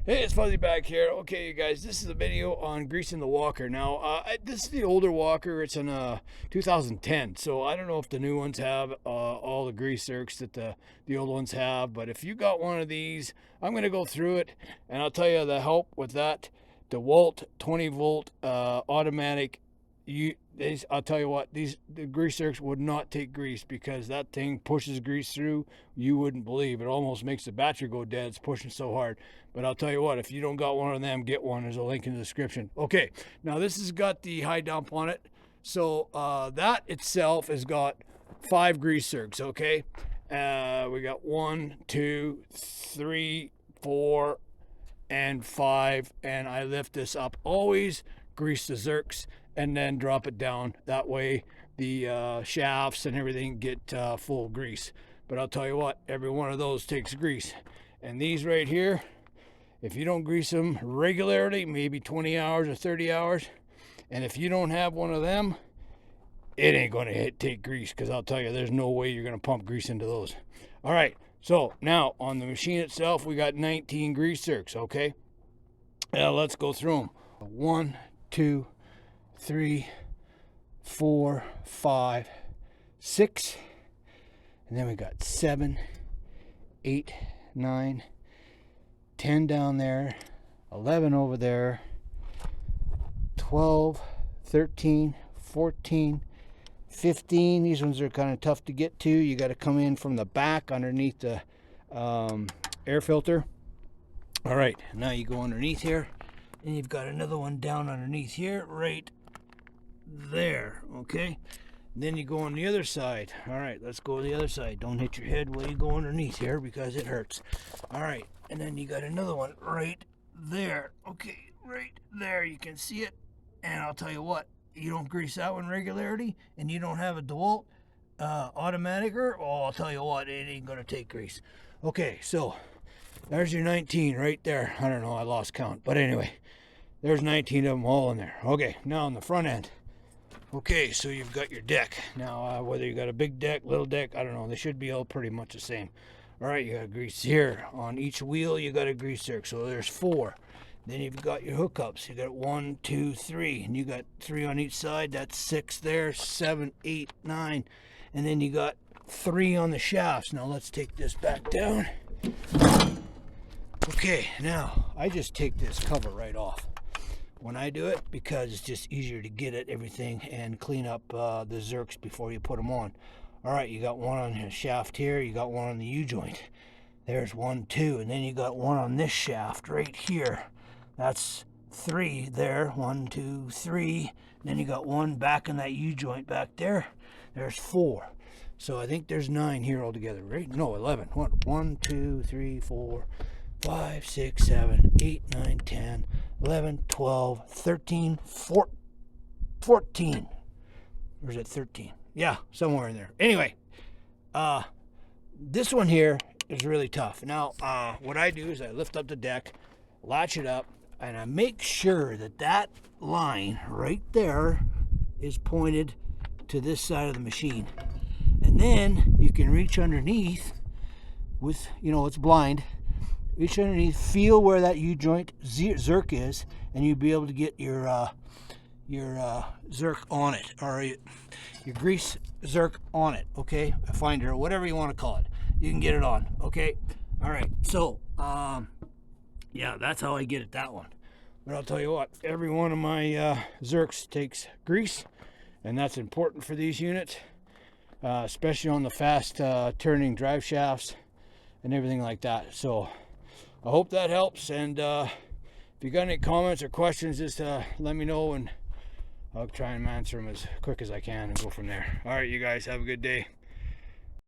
Hey, it's Fuzzy back here. Okay, you guys, this is a video on greasing the walker. Now, this is the older walker. It's in 2010, so I don't know if the new ones have all the Grease Zerks that the old ones have, but if you got one of these, I'm going to go through it, and I'll tell you the help with that. Dewalt 20-volt automatic. I'll tell you what, the Grease Zerks would not take grease because that thing pushes grease through. You wouldn't believe it. Almost makes the battery go dead. It's pushing so hard. But I'll tell you what, if you don't got one of them, get one. There's a link in the description. Okay, now this has got the high dump on it. So that itself has got 5 Grease Zerks. Okay, we got 1, 2, 3, 4, and 5. And I lift this up. Always grease the Zerks and then drop it down. That way the shafts and everything get full of grease. But I'll tell you what, every one of those takes grease. And these right here, if you don't grease them regularly, maybe 20 hours or 30 hours, and if you don't have one of them, it ain't going to take grease, because I'll tell you, there's no way you're going to pump grease into those. All right, so now on the machine itself, we got 19 Grease Zerks, okay? Now let's go through them. 1, 2, 3, 4, 5, 6, and then we got 7, 8, 9, 10 down there, 11 over there, 12, 13, 14, 15. These ones are kind of tough to get to. You got to come in from the back underneath the air filter. All right, now you go underneath here, and you've got another one down underneath here, right there, okay? Then you go on the other side. All right, let's go to the other side. Don't hit your head while you go underneath here because it hurts. All right, and then you got another one right there. Okay, right there, you can see it. And I'll tell you what, you don't grease that one regularly, and you don't have a Dewalt automaticer, oh, I'll tell you what, it ain't gonna take grease. Okay, so there's your 19 right there. I don't know, I lost count, but anyway, there's 19 of them all in there. Okay, now on the front end. Okay, so you've got your deck. Now, whether you got a big deck, little deck, I don't know. They should be all pretty much the same. All right, you got grease here. On each wheel, you got a Grease Zerk. So there's 4. Then you've got your hookups. You got 1, 2, 3. And you got 3 on each side. That's 6 there, 7, 8, 9. And then you got 3 on the shafts. Now, let's take this back down. Okay, now, I just take this cover right off when I do it, because it's just easier to get at everything and clean up the Zerks before you put them on. All right, you got one on the shaft here, you got one on the U-joint. There's 1, 2, and then you got one on this shaft right here. That's 3 there, 1, 2, 3. And then you got one back in that U-joint back there. There's 4. So I think there's 9 here altogether, right? No, 11. 1, 2, 3, 4, 5, 6, 7, 8, 9, 10, 11, 12, 13, 14. Or is it 13? Yeah, somewhere in there. Anyway, this one here is really tough. Now, what I do is I lift up the deck, latch it up, and I make sure that that line right there is pointed to this side of the machine. And then you can reach underneath with, you know, it's blind. Reach underneath, feel where that U-joint Zerk is, and you'll be able to get your Zerk on it, or your Grease Zerk on it, okay? A finder, whatever you want to call it. You can get it on, okay? All right, so, yeah, that's how I get at that one. But I'll tell you what, every one of my Zerks takes grease, and that's important for these units, especially on the fast turning drive shafts and everything like that. So I hope that helps, and if you got any comments or questions, just let me know, and I'll try and answer them as quick as I can and go from there. All right, you guys, have a good day.